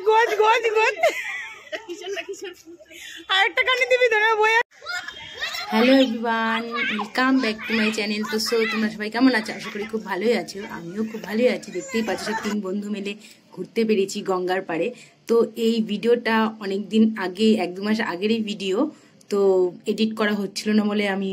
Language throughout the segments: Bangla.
গোজ গোজ গোজ আরেকটা কানে দিবি তো না বই। Hello everyone, welcome back to my channel. তো তোমরা সবাই কেমন আছো? আশা করি খুব ভালোই আছো। আমিও খুব ভালোই আছি। দেখতেই পাচ্ছ সব 3 বন্ধু মিলে ঘুরতে পেরেছি গঙ্গার পাড়ে। তো এই ভিডিওটা অনেক দিন আগে, 1-2 মাস আগেরই ভিডিও। তো এডিট করা হচ্ছিল না বলে আমি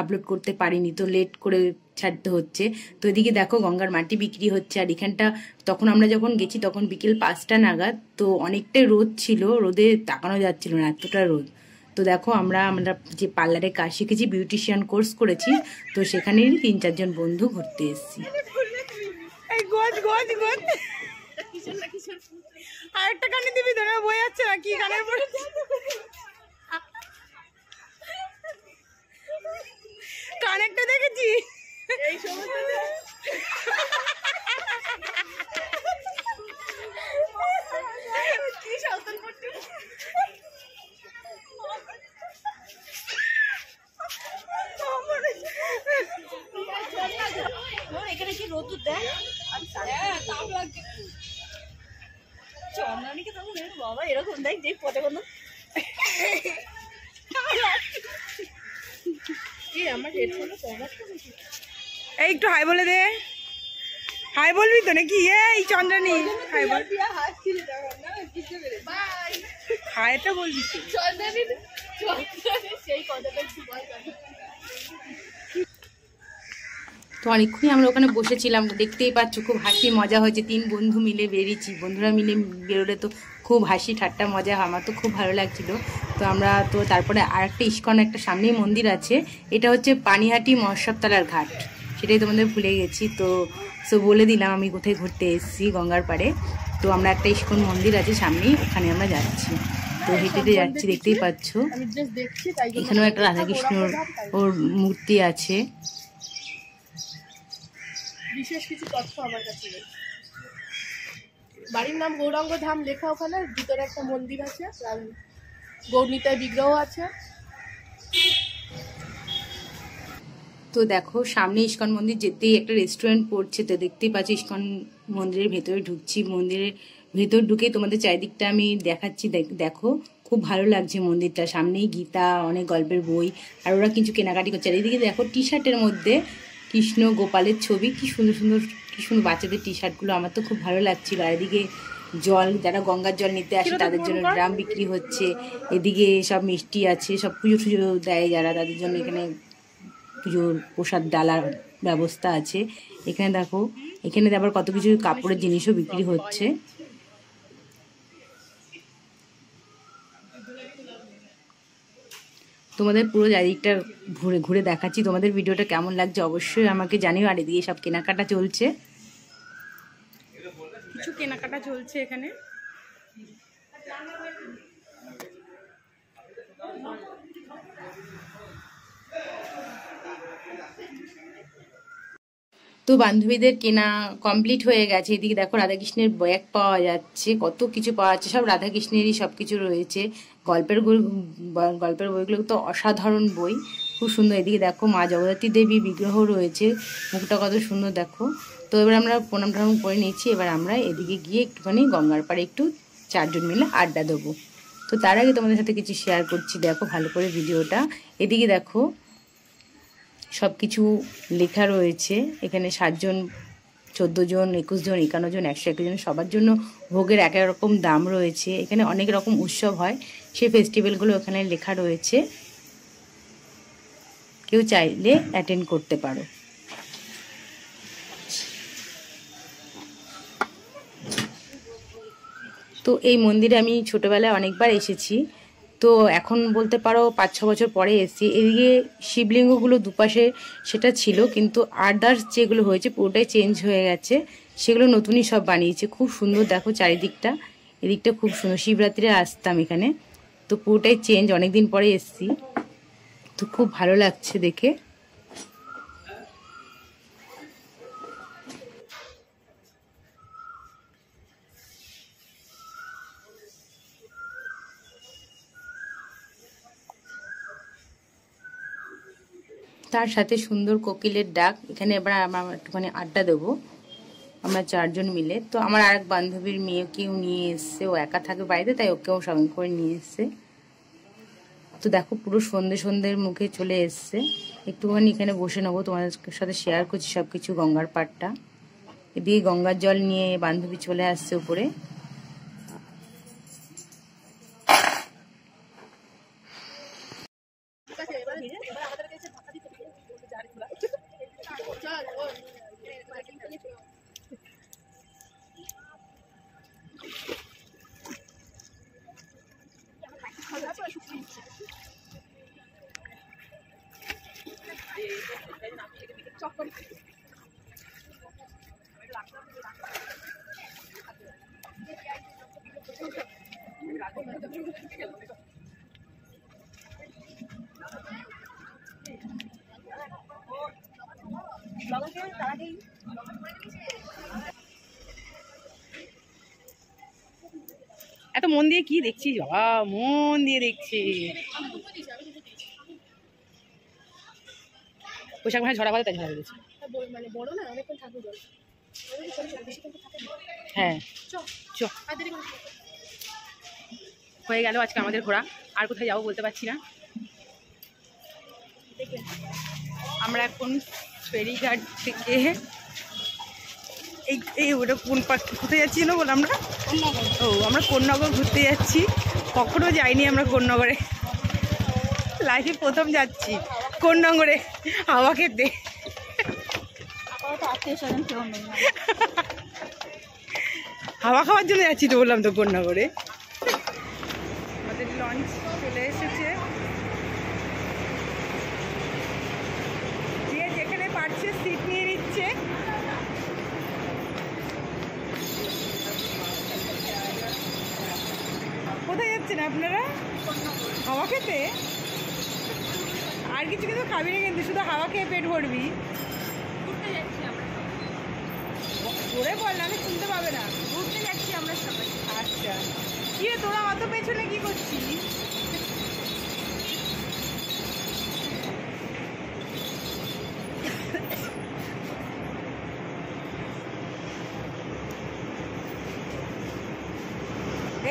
আপলোড করতে পারিনি, তো লেট করে ছাড়তে হচ্ছে। তো এদিকে দেখো গঙ্গার মাটি বিক্রি হচ্ছে। আর এখানটা তখন আমরা যখন গেছি তখন বিকেল 5টা নাগাদ, তো অনেকটাই রোদ ছিল, রোদে তাকানো যাচ্ছিল না, এতটা রোদ। তো দেখো আমরা যে পার্লারে কাজ শিখেছি, বিউটিশিয়ান কোর্স করেছি, তো সেখানেই 3-4 জন বন্ধু ঘুরতে এসেছি। আরেকটা কানে দিবি তো না বই যাচ্ছে না কি কানের পরে কানেরটা দেখেছি এই সমস্ত কি সাউতাল পড়তে এখানে কি রোদ দেয়? তাপ লাগছে চন্দ্রানীকে তখন বাবা এরকম দেখ যে পথে কোনো এই একটু হাই বলে দে। হাই বলবি তো নাকি? এই চন্দ্রানী হাই বল। হাইটা বলবি তো। তো অনেকক্ষণই আমরা ওখানে বসেছিলাম, দেখতেই পাচ্ছ খুব হাসি মজা হয়েছে। 3 বন্ধু মিলে বেরিয়েছি, বন্ধুরা মিলে বেরোলে তো খুব হাসি ঠাট্টা মজা, আমার তো খুব ভালো লাগছিল। তো আমরা তো তারপরে আর একটা ইস্কন, একটা সামনেই মন্দির আছে, এটা হচ্ছে পানিহাটি মহোৎসবতলার ঘাট, সেটাই তোমাদের ভুলে গেছি। তো বলে দিলাম আমি কোথায় ঘুরতে এসেছি গঙ্গার পাড়ে। তো আমরা একটা ইস্কন মন্দির আছে সামনেই, ওখানে আমরা যাচ্ছি। তো হেঁটে যাচ্ছি, দেখতেই পাচ্ছ। এখানেও একটা রাধাকৃষ্ণর ওর মূর্তি আছে। বিশেষ কিছু তথ্য আমার কাছে নেই। বাড়ির নাম গৌরাঙ্গ ধাম লেখা, ওখানে ভিতরে একটা মন্দির আছে, গৌরনীতায় বিগ্রহ আছে। তো দেখো সামনে ইস্কন মন্দির যেতেই একটা রেস্টুরেন্ট পড়ছে, তো দেখতেই পাচ্ছি ইস্কন মন্দিরের ভেতরে ঢুকছি। মন্দিরের ভেতর ঢুকে তোমাদের চারিদিকটা আমি দেখাচ্ছি। দেখো খুব ভালো লাগছে মন্দিরটা, সামনেই গীতা, অনেক গল্পের বই, আর ওরা কিছু কেনাকাটি করছে। আর এদিকে দেখো টি শার্টের মধ্যে কৃষ্ণ গোপালের ছবি, কি সুন্দর সুন্দর, কি সুন্দর বাচ্চাদের টি শার্টগুলো, আমার তো খুব ভালো লাগছিল। আর এদিকে জল, যারা গঙ্গার জল নিতে আসে তাদের জন্য ড্রাম বিক্রি হচ্ছে। এদিকে সব মিষ্টি আছে, সব পুজো টুজো দেয় যারা, তাদের জন্য এখানে পুজোর প্রসাদ ডালার ব্যবস্থা আছে। এখানে দেখো, এখানে আবার কত কিছু কাপড়ের জিনিসও বিক্রি হচ্ছে। তোমাদের পুরো চারিদিকটা ঘুরে ঘুরে দেখাচ্ছি। তোমাদের ভিডিওটা কেমন লাগছে অবশ্যই আমাকে জানিও। আর এদিকে সব কেনাকাটা চলছে, কিছু কেনাকাটা চলছে এখানে। তো বান্ধবীদের কেনা কমপ্লিট হয়ে গেছে। এদিকে দেখো রাধাকৃষ্ণের ব্যাগ পাওয়া যাচ্ছে, কত কিছু পাওয়া যাচ্ছে, সব রাধাকৃষ্ণেরই সব কিছু রয়েছে। গল্পের বইগুলো তো অসাধারণ বই, খুব সুন্দর। এদিকে দেখো মা জগদ্ধাত্রী দেবী বিগ্রহ রয়েছে, মুখটা কত সুন্দর দেখো। তো এবার আমরা প্রণাম টনাম করে নিচ্ছি। এবার আমরা এদিকে গিয়ে একটুখানি গঙ্গার পাড়ে একটু 4 জন মিলে আড্ডা দেবো। তো তার আগে তোমাদের সাথে কিছু শেয়ার করছি, দেখো ভালো করে ভিডিওটা। এদিকে দেখো সব কিছু লেখা রয়েছে এখানে, 7 জন, 14 জন, 21 জন, 51 জন, 101 জন, সবার জন্য ভোগের এক এক রকম দাম রয়েছে। এখানে অনেক রকম উৎসব হয়, সেই ফেস্টিভ্যালগুলো এখানে লেখা রয়েছে, কেউ চাইলে অ্যাটেন্ড করতে পারো। তো এই মন্দিরে আমি ছোটোবেলায় অনেকবার এসেছি, তো এখন বলতে পারো 5-6 বছর পরে এসেছি। এদিকে শিবলিঙ্গগুলো দুপাশে সেটা ছিল, কিন্তু আদার্স যেগুলো হয়েছে পুরোটাই চেঞ্জ হয়ে গেছে, সেগুলো নতুনই সব বানিয়েছে। খুব সুন্দর দেখো চারিদিকটা, এদিকটা খুব সুন্দর। শিবরাত্রিরে আসতাম এখানে, তো পুরোটাই চেঞ্জ, অনেকদিন পরে এসেছি, তো খুব ভালো লাগছে দেখে। তার সাথে সুন্দর কোকিলের ডাক। এখানে এবার আমরা একটুখানি আড্ডা দেবো। আমরা 4 জন মিলে। তো আমার আরেক বান্ধবীর মেয়েকেও নিয়ে এসছে, ও একা থাকে বাড়িতে, তাই ওকেও সঙ্গে করে নিয়ে এসছে। তো দেখো পুরো সন্ধ্যের মুখে চলে এসছে। একটুখানি এখানে বসে নেবো, তোমাদের সাথে শেয়ার করছি সবকিছু গঙ্গার পাড়টা। এদিকে গঙ্গার জল নিয়ে বান্ধবী চলে আসছে উপরে। এত মন দিয়ে কি দেখছি বাবা, মন দিয়ে দেখছি। পোশাক মানে ঝরা বাজে, তাই ঝরা বেঁধেছে। হ্যাঁ হয়ে গেল আজকে আমাদের ঘোরা। আর কোথায় যাবো বলতে পারছি না। আমরা এখন ফেরিঘাট থেকে এই ওটা কোন পার্ক কোথায় যাচ্ছি না বল আমরা? আমরা কোন্নগর ঘুরতে যাচ্ছি। কখনো যাইনি আমরা কোন্নগরে, লাইফে প্রথম যাচ্ছি কোন্নগরে হাওয়া খেতে। হাওয়া খাওয়ার জন্য যাচ্ছি তো বললাম তো কোন্নগরে। আমাদের লঞ্চ চলে এসেছে, যে যেখানে পারছে সিট নিয়ে নিচ্ছে। কোথায় যাচ্ছেন আপনারা? হাওয়া খেতে? আর কিছু কিন্তু খাবি না কিন্তু, শুধু হাওয়া খেয়ে পেট ভরবি। ঘুরে বল না, আমি শুনতে পাবে না। ঘুরতে যাচ্ছি আমরা সবাই। আচ্ছা, কি রে তোরা অত পেছনে কি করছিস?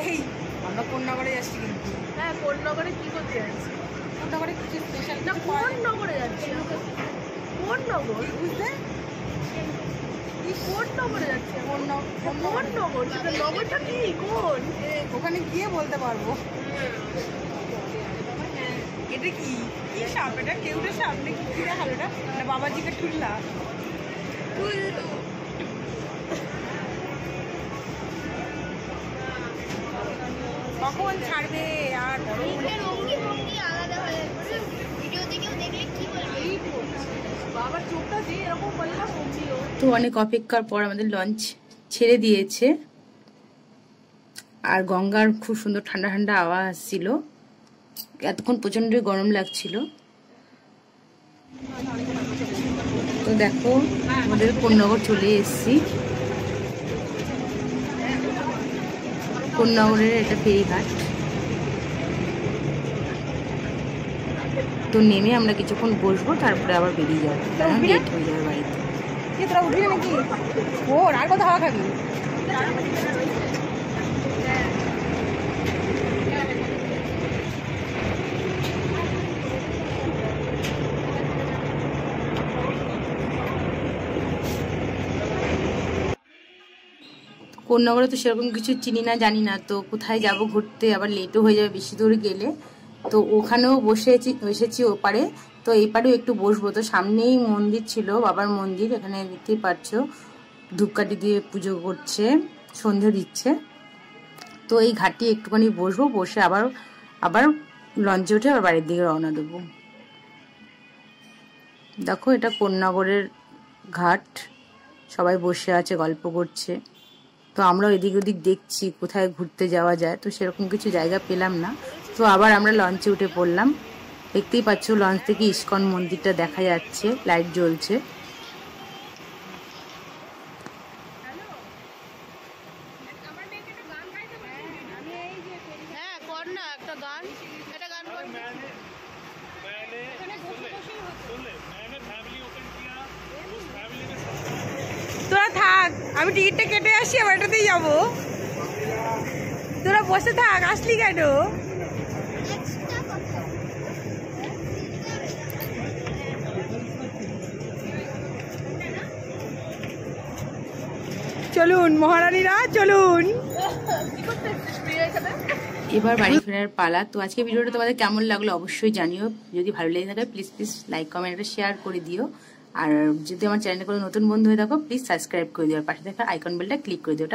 এই আমরা কোন্নগরে যাচ্ছি কিন্তু। হ্যাঁ, কোন্নগরে কি করতে যাচ্ছি? কোন্নগরে কিছু স্পেশাল না, কোন নগরে যাচ্ছি? কোন নগর বুঝতে? কোন নগরে যাচ্ছি? কোন নগর? সেটা নগরটা কি? কোন? ওখানে গিয়ে বলতে পারবো। এটা কি কি সাপ? এটা কেউটা সাপ নাকি কি দেখালো? এটা না বাবাজিকে ঠুল্লা? কখন ছাড়বে? আর বাবার চোখটা যে এরকম বললাম। তো অনেক অপেক্ষার পর আমাদের লঞ্চ ছেড়ে দিয়েছে, আর গঙ্গার খুব সুন্দর ঠান্ডা ঠান্ডা আওয়াজ আসছিল। এতক্ষণ প্রচন্ড গরম লাগছিল। তো দেখো আমাদের কোন্নগর চলে এসেছি। কোন্নগরের এটা ফেরিঘাট। তো নেমে আমরা কিছুক্ষণ বসবো, তারপরে আবার বেরিয়ে যাবো, লেট হয়ে যাবে বাড়িতে। তোরা উঠবি নাকি? ওর আর কত হাওয়া খাবি? কোন্নগরে তো সেরকম কিছু চিনি না, জানি না, তো কোথায় যাব ঘুরতে, আবার লেটও হয়ে যাবে বেশি দূর গেলে। তো ওখানেও এসেছি ওপারে। তো এই পারেও একটু বসবো। তো সামনেই মন্দির ছিল, বাবার মন্দির, এখানে দেখতেই পাচ্ছ ধূপকাঠি দিয়ে পুজো করছে, সন্ধে দিচ্ছে। তো এই ঘাটে একটুখানি বসবো, বসে আবার লঞ্চে উঠে আবার বাড়ির দিকে রওনা দেবো। দেখো এটা কোন্নগরের ঘাট, সবাই বসে আছে গল্প করছে। তো আমরাও এদিক ওদিক দেখছি কোথায় ঘুরতে যাওয়া যায়, তো সেরকম কিছু জায়গা পেলাম না। তো আবার আমরা লঞ্চে উঠে পড়লাম। দেখতেই পাচ্ছ লঞ্চ থেকে ইস্কন মন্দিরটা দেখা যাচ্ছে, লাইট জ্বলছে। তোরা থাক, আমি টিকিটটা কেটে আসি, আবার এটাতেই যাবো। তোরা বসে থাক, আসলি কেন? চলুন মহারানীরা, চলুন। এবার বাড়ি ফেরার পালা। তো আজকে ভিডিওটা তোমাদের কেমন লাগলো অবশ্যই জানিও। যদি ভালো লেগে থাকে প্লিজ লাইক কমেন্ট শেয়ার করে দিও। আর যদি আমার চ্যানেলে কোনো নতুন বন্ধু হয়ে থাকো প্লিজ সাবস্ক্রাইব করে দিও, আর পাশে থাকা আইকন বেলটা ক্লিক করে দিও।